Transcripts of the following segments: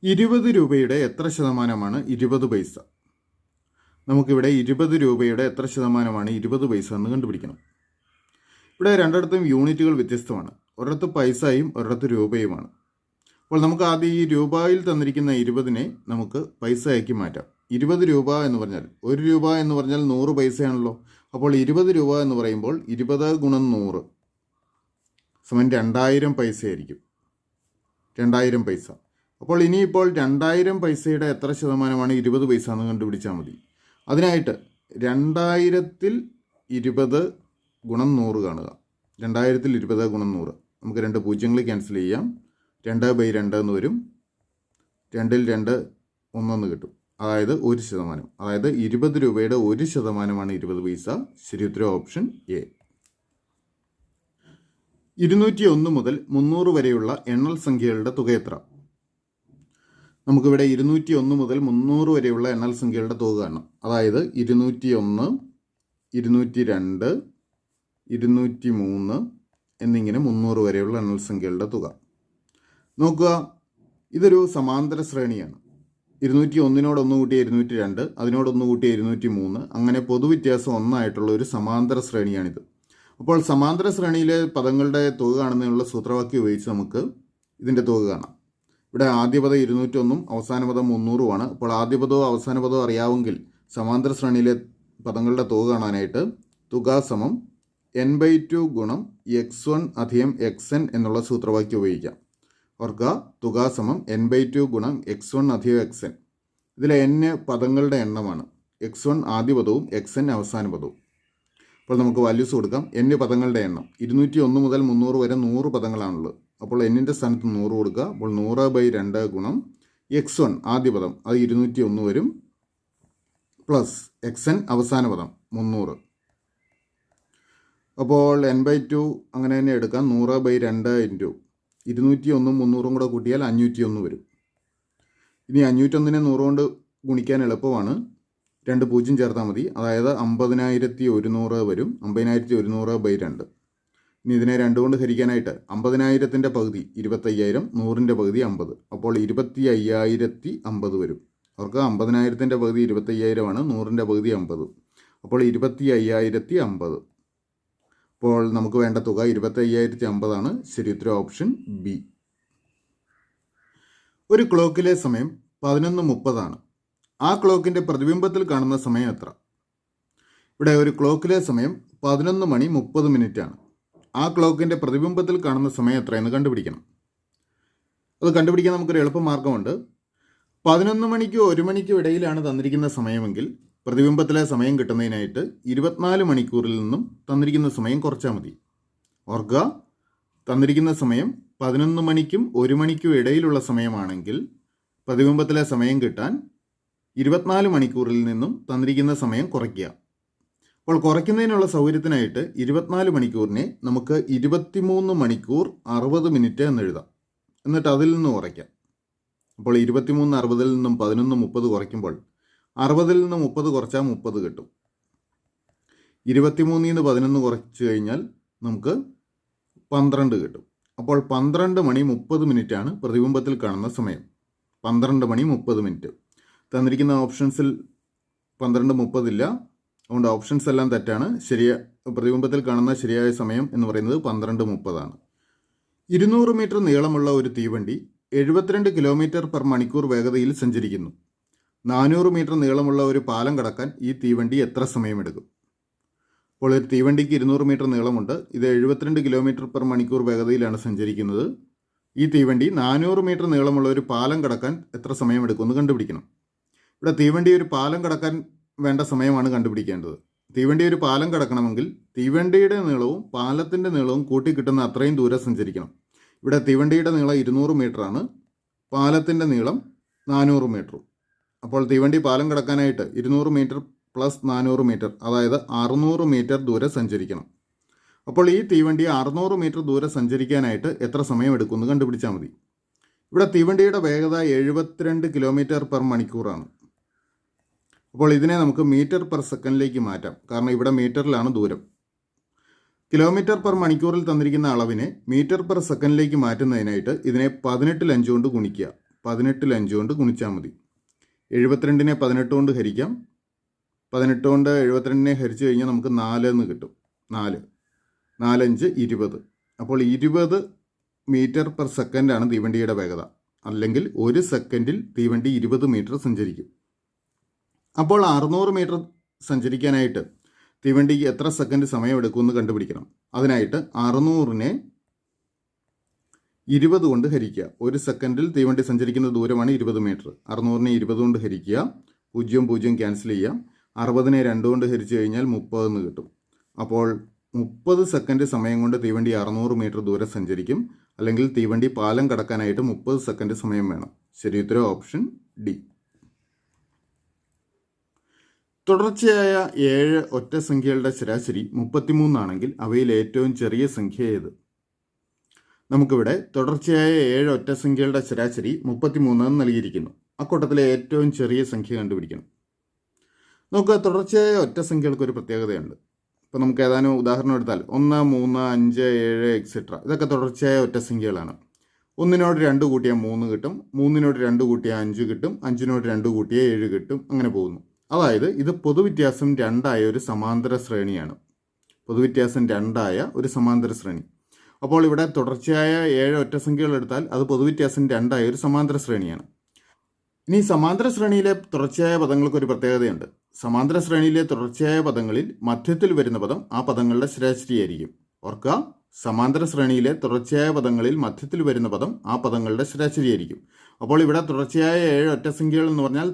20 രൂപയുടെ എത്ര ശതമാനമാണ് 20 പൈസ? നമുക്കിവിടെ 20 രൂപയുടെ എത്ര ശതമാനമാണ് 20 പൈസ എന്ന് കണ്ടുപിടിക്കണം. ഇവിടെ രണ്ടിടത്തും യൂണിറ്റുകൾ വ്യത്യസ്തമാണ്. ഒരിടത്ത് പൈസയും ഒരിടത്ത് രൂപയുമാണ്. അപ്പോൾ നമുക്ക് ആദ്യം ഈ രൂപയിൽ തന്നിരിക്കുന്ന 20നെ നമുക്ക് പൈസയാക്കി മാറ്റാം. 20 രൂപ എന്ന് പറഞ്ഞാൽ 1 രൂപ എന്ന് പറഞ്ഞാൽ 100 പൈസയാണല്ലോ. അപ്പോൾ 20 രൂപ എന്ന് പറയുമ്പോൾ 20 ഗുണം 100 സമം 2000 പൈസയായിരിക്കും. 2000 പൈസ. അപ്പോൾ ഇനിയിപ്പോൾ 2000 പൈസയുടെ എത്ര ശതമാനമാണ് 20 പൈസ എന്ന് കണ്ടുപിടിച്ചാൽ മതി. അതിനായിട്ട് 2000-ൽ 20 ഗുണം 100 കാണുക. 2000-ൽ 20 ഗുണം 100 നമുക്ക് 2 പൂജ്യങ്ങൾ ക്യാൻസൽ ചെയ്യാം. 2/2 എന്ന് വരും. 2-ൽ 2 1 കിട്ടും. അതായത് 1%. അതായത് 20 രൂപയുടെ 1%മാണ് 20 പൈസ. ശരി ഉത്തരം ഓപ്ഷൻ എ. 201 മുതൽ 300 വരെയുള്ള എണ്ണൽ സംഖ്യകളുടെ തുക എത്ര? നമുക്കിവിടെ 201 മുതൽ 300 വരെയുള്ള എണ്ണൽ സംഖ്യകളുടെ തുക കാണണം. അതായത് 201, 202, 203 എന്നിങ്ങനെ 300 വരെയുള്ള എണ്ണൽ സംഖ്യകളുടെ തുക. നോക്കുക, ഇതൊരു സമാന്തര ശ്രേണിയാണ്. 201 കൂട്ടിയ 202, അതിനോടൊന്ന് കൂട്ടിയ 203, അങ്ങനെ പൊതുവ്യത്യാസം 1 ആയിട്ടുള്ള ഒരു സമാന്തര ശ്രേണിയാണിത്. അപ്പോൾ സമാന്തര ശ്രേണിയിലെ പദങ്ങളുടെ തുക കാണുന്നതിനുള്ള സൂത്രവാക്യം ഉപയോഗിച്ച് നമുക്ക് ഇതിൻ്റെ തുക കാണാം. ഇവിടെ ആദ്യ പദം 201 അവസാന പദം 300 അപ്പോൾ ആദ്യ പദവും അവസാന പദവും അറിയാമെങ്കിൽ സമാന്തര ശ്രേണിയിലെ പദങ്ങളുടെ തുക കാണാനായിട്ട് തുക സമം n/2 ഗുണം x1 അധികം xn എന്നുള്ള സൂത്രവാക്യം ഉപയോഗിക്കാം. ഓർക്കുക, തുക സമം n/2 ഗുണം x1 അധികം xn. ഇതിലെ n പദങ്ങളുടെ എണ്ണമാണ്. x1 ആദ്യ പദവും xn അവസാന പദവും. അപ്പോൾ നമുക്ക് വാല്യൂസ് കൊടുക്കാം. n പദങ്ങളുടെ എണ്ണം 201 മുതൽ 300 വരെ 100 പദങ്ങളാണുള്ളത്. അപ്പോൾ n-ൻ്റെ സ്ഥാനത്ത് 100 കൊടുക്കുക. അപ്പോൾ 100/2 ഗുണം x1 ആദ്യ പദം അത് 201 വരും, പ്ലസ് xn അവസാന പദം 300. അപ്പോൾ n/2 അങ്ങനെ തന്നെ എടുക്കാം. 100/2 ഇൻറ്റു 201 300 കൂടെ കൂട്ടിയാൽ 501 വരും. ഇനി 501നെ 100 കൊണ്ട് ഗുണിക്കാൻ എളുപ്പമാണ്. 2 പൂജ്യം ചേർത്താൽ മതി. അതായത് 50,100 വരും. 50,100/2. ഇനി ഇതിനെ 2 കൊണ്ട് ഹരിക്കാനായിട്ട് 50,000-ൻ്റെ പകുതി 25,000, 100-ൻ്റെ പകുതി 50. അപ്പോൾ 25,050 വരും. അവർക്ക് 50,000-ൻ്റെ പകുതി 25,000 100-ൻ്റെ പകുതി 50. അപ്പോൾ 25,050. അപ്പോൾ നമുക്ക് വേണ്ട തുക 25,050. ശരി ഉത്തരം ഓപ്ഷൻ ബി. ഒരു ക്ലോക്കിലെ സമയം 11:30. ആ ക്ലോക്കിൻ്റെ പ്രതിബിംബത്തിൽ കാണുന്ന സമയം എത്ര? ഇവിടെ ഒരു ക്ലോക്കിലെ സമയം 11:30 ആ ക്ലോക്കിൻ്റെ പ്രതിബിംബത്തിൽ കാണുന്ന സമയം എത്രയെന്ന് കണ്ടുപിടിക്കണം. അത് കണ്ടുപിടിക്കാൻ നമുക്കൊരു എളുപ്പമാർഗമുണ്ട്. 11 മണിക്കും 1 മണിക്കും ഇടയിലാണ് തന്നിരിക്കുന്ന സമയമെങ്കിൽ പ്രതിബിംബത്തിലെ സമയം കിട്ടുന്നതിനായിട്ട് 24 മണിക്കൂറിൽ നിന്നും തന്നിരിക്കുന്ന സമയം കുറച്ചാൽ മതി. ഓർക്കുക, തന്നിരിക്കുന്ന സമയം 11 മണിക്കും 1 മണിക്കും ഇടയിലുള്ള സമയമാണെങ്കിൽ പ്രതിബിംബത്തിലെ സമയം കിട്ടാൻ 24 മണിക്കൂറിൽ നിന്നും തന്നിരിക്കുന്ന സമയം കുറയ്ക്കുക. അപ്പോൾ കുറയ്ക്കുന്നതിനുള്ള സൗകര്യത്തിനായിട്ട് 24 മണിക്കൂറിനെ നമുക്ക് 23 മണിക്കൂർ 60 മിനിറ്റ് എന്ന് എഴുതാം. എന്നിട്ട് അതിൽ നിന്ന് കുറയ്ക്കാം. അപ്പോൾ 23 60-ൽ നിന്നും 11 30 കുറയ്ക്കുമ്പോൾ 60-ൽ നിന്ന് 30 കുറച്ചാൽ 30 കിട്ടും. 23-ൽ നിന്ന് 11 കുറച്ച് കഴിഞ്ഞാൽ നമുക്ക് 12 കിട്ടും. അപ്പോൾ 12 മണി 30 മിനിറ്റാണ് പ്രതിബിംബത്തിൽ കാണുന്ന സമയം. 12 മണി 30 മിനിറ്റ്. തന്നിരിക്കുന്ന ഓപ്ഷൻസിൽ 12:30 ഇല്ല. അതുകൊണ്ട് ഓപ്ഷൻസ് എല്ലാം തെറ്റാണ്. പ്രതിബിംബത്തിൽ കാണുന്ന ശരിയായ സമയം എന്ന് പറയുന്നത് 12:30. 200 മീറ്റർ നീളമുള്ള ഒരു തീവണ്ടി 72 km/മണിക്കൂർ വേഗതയിൽ സഞ്ചരിക്കുന്നു. 400 മീറ്റർ നീളമുള്ള ഒരു പാലം കടക്കാൻ ഈ തീവണ്ടി എത്ര സമയമെടുക്കും? അപ്പോൾ ഒരു തീവണ്ടിക്ക് 200 മീറ്റർ നീളമുണ്ട്. ഇത് 72 km/മണിക്കൂർ വേഗതയിലാണ് സഞ്ചരിക്കുന്നത്. ഈ തീവണ്ടി 400 മീറ്റർ നീളമുള്ള ഒരു പാലം കടക്കാൻ എത്ര സമയമെടുക്കുമെന്ന് കണ്ടുപിടിക്കണം. ഇവിടെ തീവണ്ടി ഒരു പാലം കടക്കാൻ വേണ്ട സമയമാണ് കണ്ടുപിടിക്കേണ്ടത്. തീവണ്ടി ഒരു പാലം കടക്കണമെങ്കിൽ തീവണ്ടിയുടെ നീളവും പാലത്തിൻ്റെ നീളവും കൂട്ടിക്കിട്ടുന്ന അത്രയും ദൂരം സഞ്ചരിക്കണം. ഇവിടെ തീവണ്ടിയുടെ നീളം 200 മീറ്ററാണ്, പാലത്തിൻ്റെ നീളം 400 മീറ്ററും. അപ്പോൾ തീവണ്ടി പാലം കടക്കാനായിട്ട് 200 മീറ്റർ പ്ലസ് 400 മീറ്റർ, അതായത് 600 മീറ്റർ ദൂരം സഞ്ചരിക്കണം. അപ്പോൾ ഈ തീവണ്ടി 600 മീറ്റർ ദൂരം സഞ്ചരിക്കാനായിട്ട് എത്ര സമയം എടുക്കുമെന്ന് കണ്ടുപിടിച്ചാൽ മതി. ഇവിടെ തീവണ്ടിയുടെ വേഗത 72 km/മണിക്കൂറാണ്. അപ്പോൾ ഇതിനെ നമുക്ക് മീറ്റർ/സെക്കൻഡിലേക്ക് മാറ്റാം. കാരണം ഇവിടെ മീറ്ററിലാണ് ദൂരം. കിലോമീറ്റർ/മണിക്കൂറിൽ തന്നിരിക്കുന്ന അളവിനെ മീറ്റർ/സെക്കൻഡിലേക്ക് മാറ്റുന്നതിനായിട്ട് ഇതിനെ 18 കൊണ്ട് ഗുണിക്കുക. 18ൽ 5 കൊണ്ട് ഗുണിച്ചാൽ മതി. 72നെ 18 കൊണ്ട് ഹരിക്കാം. 18 കൊണ്ട് 72നെ ഹരിച്ചു കഴിഞ്ഞാൽ നമുക്ക് 4 എന്ന് കിട്ടും. 4 5 20. അപ്പോൾ 20 മീറ്റർ പെർ സെക്കൻഡാണ് തീവണ്ടിയുടെ വേഗത. അല്ലെങ്കിൽ 1 സെക്കൻഡിൽ തീവണ്ടി 20 മീറ്റർ സഞ്ചരിക്കും. അപ്പോൾ 600 മീറ്റർ സഞ്ചരിക്കാനായിട്ട് തീവണ്ടിക്ക് എത്ര സെക്കൻഡ് സമയമെടുക്കുമെന്ന് കണ്ടുപിടിക്കണം. അതിനായിട്ട് 600നെ 20 കൊണ്ട് ഹരിക്കുക. 1 സെക്കൻഡിൽ തീവണ്ടി സഞ്ചരിക്കുന്ന ദൂരമാണ് 20 മീറ്റർ. 600നെ 20 കൊണ്ട് ഹരിക്കുക. 0 0 ക്യാൻസൽ ചെയ്യാം. 60നെ 2 കൊണ്ട് ഹരിച്ചു കഴിഞ്ഞാൽ 30 എന്ന് കിട്ടും. അപ്പോൾ 30 സെക്കൻഡ് സമയം കൊണ്ട് തീവണ്ടി 600 മീറ്റർ ദൂരം സഞ്ചരിക്കും. അല്ലെങ്കിൽ തീവണ്ടി പാലം കടക്കാനായിട്ട് 30 സെക്കൻഡ് സമയം വേണം. ശരി ഉത്തരം ഓപ്ഷൻ ഡി. തുടർച്ചയായ 7 ഒറ്റ സംഖ്യകളുടെ ശരാശരി 33 ആണെങ്കിൽ അവയിൽ ഏറ്റവും ചെറിയ സംഖ്യ ഏത്? നമുക്കിവിടെ തുടർച്ചയായ 7 ഒറ്റ സംഖ്യകളുടെ ശരാശരി 33 എന്ന് നൽകിയിരിക്കുന്നു. അക്കൂട്ടത്തിലെ ഏറ്റവും ചെറിയ സംഖ്യ കണ്ടുപിടിക്കണം. നമുക്ക് തുടർച്ചയായ ഒറ്റ സംഖ്യകൾക്ക് ഒരു പ്രത്യേകതയുണ്ട്. ഇപ്പോൾ നമുക്ക് ഏതാനും ഉദാഹരണം എടുത്താൽ 1 3 5 7 എക്സെട്ര ഇതൊക്കെ തുടർച്ചയായ ഒറ്റ സംഖ്യകളാണ്. 1നോട് 2 കൂട്ടിയാൽ 3 കിട്ടും. 3നോട് 2 കൂട്ടിയാൽ 5 കിട്ടും. 5നോട് 2 കൂട്ടിയാൽ 7 കിട്ടും. അങ്ങനെ പോകുന്നു. അതായത് ഇത് പൊതുവ്യത്യാസം 2 ഒരു സമാന്തര ശ്രേണിയാണ്. പൊതുവ്യത്യാസം 2 ഒരു സമാന്തര ശ്രേണി. അപ്പോൾ ഇവിടെ തുടർച്ചയായ 7 ഒറ്റ സംഖ്യകൾ എടുത്താൽ അത് പൊതുവ്യത്യാസം 2 ഒരു സമാന്തര ശ്രേണിയാണ്. ഇനി സമാന്തര ശ്രേണിയിലെ തുടർച്ചയായ പദങ്ങൾക്ക് ഒരു പ്രത്യേകതയുണ്ട്. സമാന്തര ശ്രേണിയിലെ തുടർച്ചയായ പദങ്ങളിൽ മധ്യത്തിൽ വരുന്ന പദം ആ പദങ്ങളുടെ ശരാശരിയായിരിക്കും. ഓർക്കുക, സമാന്തര ശ്രേണിയിലെ തുടർച്ചയായ പദങ്ങളിൽ മധ്യത്തിൽ വരുന്ന പദം ആ പദങ്ങളുടെ ശരാശരിയായിരിക്കും. അപ്പോൾ ഇവിടെ തുടർച്ചയായ 7 ഒറ്റ സംഖ്യകൾ എന്ന് പറഞ്ഞാൽ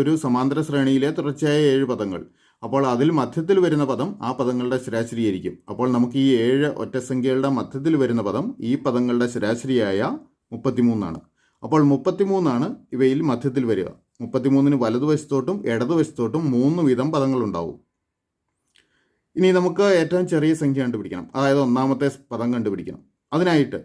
ഒരു സമാന്തര ശ്രേണിയിലെ തുടർച്ചയായ 7 പദങ്ങൾ. അപ്പോൾ അതിൽ മധ്യത്തിൽ വരുന്ന പദം ആ പദങ്ങളുടെ ശരാശരിയായിരിക്കും. അപ്പോൾ നമുക്ക് ഈ 7 ഒറ്റ സംഖ്യകളുടെ മധ്യത്തിൽ വരുന്ന പദം ഈ പദങ്ങളുടെ ശരാശരിയായ 33 അപ്പോൾ 33 ഇവയിൽ മധ്യത്തിൽ വരിക. 33 വലതുവശത്തോട്ടും ഇടതുവശത്തോട്ടും 3 വീതം പദങ്ങളുണ്ടാവും. ഇനി നമുക്ക് ഏറ്റവും ചെറിയ സംഖ്യ കണ്ടുപിടിക്കണം. അതായത് ഒന്നാമത്തെ പദം കണ്ടുപിടിക്കണം. അതിനായിട്ട്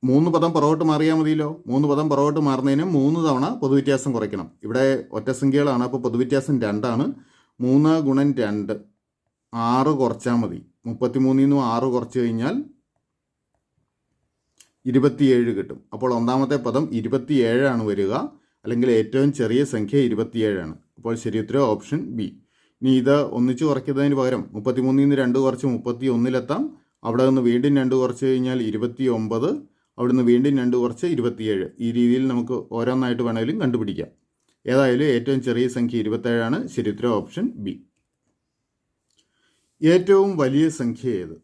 3 പദം പുറകോട്ട് മാറിയാൽ മതിയല്ലോ. 3 പദം പുറകോട്ട് മാറുന്നതിന് 3 തവണ പൊതുവ്യത്യാസം കുറയ്ക്കണം. ഇവിടെ ഒറ്റ സംഖ്യകളാണ്, അപ്പോൾ പൊതുവ്യത്യാസം 2 3 ഗുണം 2 6 കുറച്ചാൽ മതി. 33 നിന്നും 6 കുറച്ച് കഴിഞ്ഞാൽ 27 കിട്ടും. അപ്പോൾ ഒന്നാമത്തെ പദം 27 വരിക. അല്ലെങ്കിൽ ഏറ്റവും ചെറിയ സംഖ്യ 27. അപ്പോൾ ശരി ഉത്തരം ഓപ്ഷൻ ബി. ഇനി ഇത് ഒന്നിച്ച് കുറയ്ക്കുന്നതിന് പകരം 33 നിന്ന് 2 കുറച്ച് 31 അവിടെ നിന്ന് വീണ്ടും 2 കുറച്ച് കഴിഞ്ഞാൽ 29. അവിടെ നിന്ന് വീണ്ടും 2 കുറച്ച് 27. ഈ രീതിയിൽ നമുക്ക് ഓരോന്നായിട്ട് വേണമെങ്കിലും കണ്ടുപിടിക്കാം. ഏതായാലും ഏറ്റവും ചെറിയ സംഖ്യ 27. ശരി ഉത്തരം ഓപ്ഷൻ ബി. ഏറ്റവും വലിയ സംഖ്യ ഏത്?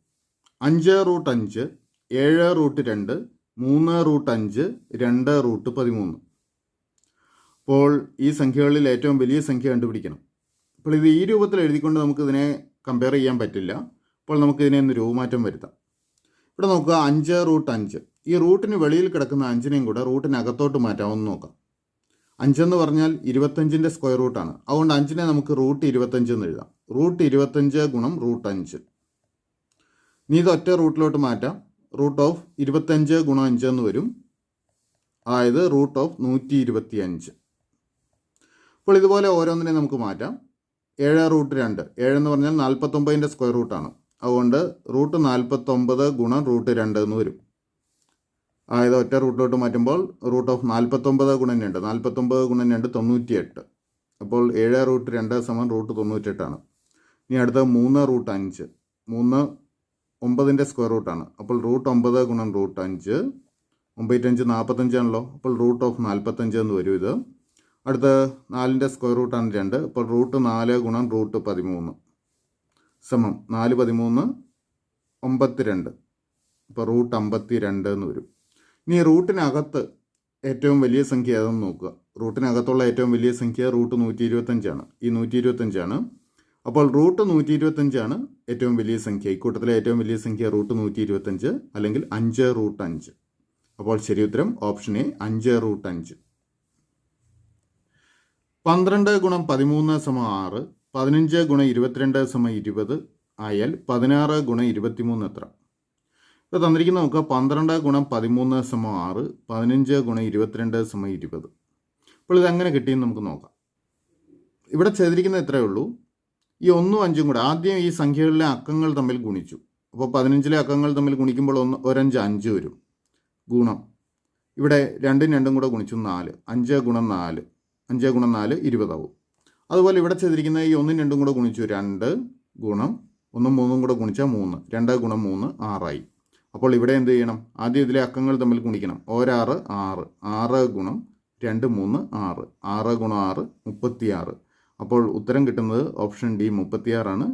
5√5 7√2 3√5 2√13. അപ്പോൾ ഈ സംഖ്യകളിൽ ഏറ്റവും വലിയ സംഖ്യ കണ്ടുപിടിക്കണം. അപ്പോൾ ഇത് ഈ രൂപത്തിൽ എഴുതിക്കൊണ്ട് നമുക്കിതിനെ കമ്പയർ ചെയ്യാൻ പറ്റില്ല. അപ്പോൾ നമുക്കിതിനെ ഒന്ന് രൂപമാറ്റം വരുത്താം. ഇവിടെ നോക്കുക, 5√5 ഈ റൂട്ടിന് വെളിയിൽ കിടക്കുന്ന 5നെയും കൂടെ റൂട്ടിനകത്തോട്ട് മാറ്റാമെന്ന് നോക്കാം. 5 എന്ന് പറഞ്ഞാൽ 25ൻ്റെ സ്ക്വയർ റൂട്ടാണ്. അതുകൊണ്ട് 5നെ നമുക്ക് √25 എന്ന് എഴുതാം. √25 ഗുണം √5. ഇനി ഇത് ഒറ്റ റൂട്ടിലോട്ട് മാറ്റാം. √25 ഗുണം 5 എന്ന് വരും. അതായത് √125. അപ്പോൾ ഇതുപോലെ ഓരോന്നിനെ നമുക്ക് മാറ്റാം. 7√2 7 എന്ന് പറഞ്ഞാൽ 49ൻ്റെ സ്ക്വയർ റൂട്ടാണ്. അതുകൊണ്ട് √49 ഗുണം √2 എന്ന് വരും. അതായത് ഒറ്റ റൂട്ടിലോട്ട് മാറ്റുമ്പോൾ √49 ഗുണം 2 49 ഗുണം 2 98. അപ്പോൾ 7√2 സമം √98. ഇനി അടുത്ത 3√5 3 9ൻ്റെ സ്ക്വയർ റൂട്ടാണ്. അപ്പോൾ √9 ഗുണം √5 9×5 45 ആണല്ലോ. അപ്പോൾ √45 എന്ന് വരും ഇത്. അടുത്ത 4ൻ്റെ സ്ക്വയർ റൂട്ടാണ് 2. അപ്പോൾ √4 ഗുണം √13 സമം 4 13 52. ഇപ്പോൾ √52 എന്ന് വരും. ഇനി റൂട്ടിനകത്ത് ഏറ്റവും വലിയ സംഖ്യ ഏതെന്ന് നോക്കുക. റൂട്ടിനകത്തുള്ള ഏറ്റവും വലിയ സംഖ്യ √125. ഈ 125. അപ്പോൾ √125 ഏറ്റവും വലിയ സംഖ്യ. ഇക്കൂട്ടത്തിലെ ഏറ്റവും വലിയ സംഖ്യ √125 അല്ലെങ്കിൽ 5√5. അപ്പോൾ ശരി ഉത്തരം ഓപ്ഷൻ എ 5√5. 12 ഗുണം 13 സമം 6 15 ഗുണം 22 സമം 20 ആയാൽ 16 ഗുണം 23 എത്ര? ഇപ്പോൾ തന്നിരിക്കുന്ന നോക്കുക, 12 ഗുണം 13 സമം 6 15 ഗുണം 22 സമം 20. അപ്പോൾ ഇതെങ്ങനെ കിട്ടിയെന്ന് നമുക്ക് നോക്കാം. ഇവിടെ ചെയ്തിരിക്കുന്നത് ഇത്രയേ ഉള്ളൂ. ഈ 1ഉം 5ഉം കൂടെ ആദ്യം ഈ സംഖ്യകളിലെ അക്കങ്ങൾ തമ്മിൽ ഗുണിച്ചു. അപ്പോൾ 15ലെ അക്കങ്ങൾ തമ്മിൽ ഗുണിക്കുമ്പോൾ 1 5 5 വരും. ഗുണം ഇവിടെ രണ്ടും രണ്ടും കൂടെ ഗുണിച്ചു 4, 5 ഗുണം 4, 5 ഗുണം 4 20 ആവും. അതുപോലെ ഇവിടെ ചെയ്തിരിക്കുന്ന ഈ 1 2 കൂടെ ഗുണിച്ചു 2 ഗുണം 1 3 കൂടെ ഗുണിച്ചാൽ 3, 2 ഗുണം 3 6 അപ്പോൾ ഇവിടെ എന്ത് ചെയ്യണം? ആദ്യം ഇതിലെ അക്കങ്ങൾ തമ്മിൽ ഗുണിക്കണം. 1 6 6, 6 ഗുണം 2 3 6, 6 ഗുണം 6 36. അപ്പോൾ ഉത്തരം കിട്ടുന്നത് ഓപ്ഷൻ ഡി 36 ആണ്.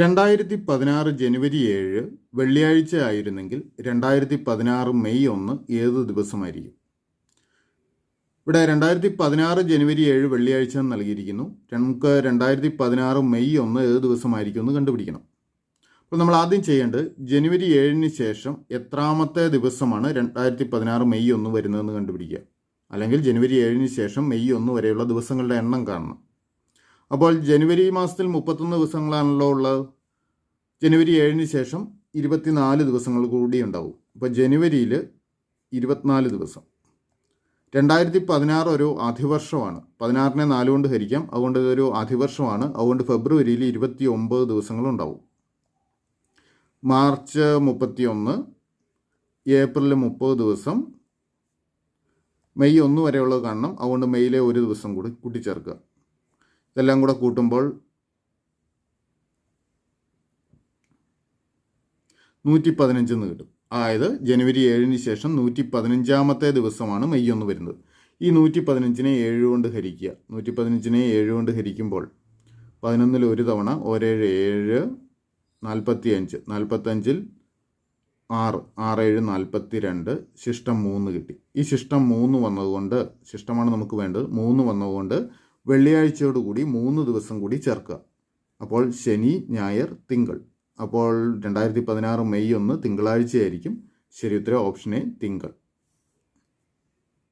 2016 ജനുവരി 7 വെള്ളിയാഴ്ച ആയിരുന്നെങ്കിൽ 2016 മെയ് 1 ഏത് ദിവസമായിരിക്കും? ഇവിടെ 2016 ജനുവരി 7 വെള്ളിയാഴ്ച നൽകിയിരിക്കുന്നു. നമുക്ക് 2016 മെയ് 1 ഏത് ദിവസമായിരിക്കും എന്ന് കണ്ടുപിടിക്കണം. അപ്പോൾ നമ്മൾ ആദ്യം ചെയ്യേണ്ടത് ജനുവരി 7 ശേഷം എത്രാമത്തെ ദിവസമാണ് 2016 മെയ് 1 വരുന്നതെന്ന് കണ്ടുപിടിക്കുക. അല്ലെങ്കിൽ ജനുവരി 7 ശേഷം മെയ് 1 വരെയുള്ള ദിവസങ്ങളുടെ എണ്ണം കാണണം. അപ്പോൾ ജനുവരി മാസത്തിൽ 31 ദിവസങ്ങളാണല്ലോ ഉള്ളത്. ജനുവരി 7 ശേഷം 24 ദിവസങ്ങൾ കൂടി ഉണ്ടാവും. അപ്പോൾ ജനുവരിയിൽ 24 ദിവസം. 2016 ഒരു അധിവർഷമാണ്. 16നെ 4 കൊണ്ട് ഹരിക്കാം. അതുകൊണ്ട് ഇതൊരു അധിവർഷമാണ്. അതുകൊണ്ട് ഫെബ്രുവരിയിൽ 29 ദിവസങ്ങളുണ്ടാവും. മാർച്ച് 31, ഏപ്രിൽ 30 ദിവസം, മെയ് 1 വരെയുള്ളത് കാണണം. അതുകൊണ്ട് മെയ്യിലെ ഒരു ദിവസം കൂടി കൂട്ടിച്ചേർക്കുക. ഇതെല്ലാം കൂടെ കൂട്ടുമ്പോൾ 115 എന്ന് കിട്ടും. അതായത് ജനുവരി 7 ശേഷം 115ാമത്തെ ദിവസമാണ് മെയ് 1 വരുന്നത്. ഈ 115നെ 7 കൊണ്ട് ഹരിക്കുക. 115നെ 7 കൊണ്ട് ഹരിക്കുമ്പോൾ 11ൽ ഒരു തവണ 1 7 45, 45ൽ 6, 6 7 42, ശിഷ്ടം 3 കിട്ടി. ഈ ശിഷ്ടം 3 വന്നതുകൊണ്ട്, ശിഷ്ടമാണ് നമുക്ക് വേണ്ടത്, 3 വന്നതുകൊണ്ട് വെള്ളിയാഴ്ചയോടുകൂടി 3 ദിവസം കൂടി ചേർക്കുക. അപ്പോൾ ശനി ഞായർ തിങ്കൾ. അപ്പോൾ 2016 മെയ് 1 തിങ്കളാഴ്ചയായിരിക്കും. ശരി ഉത്തരം ഓപ്ഷൻ എ തിങ്കൾ.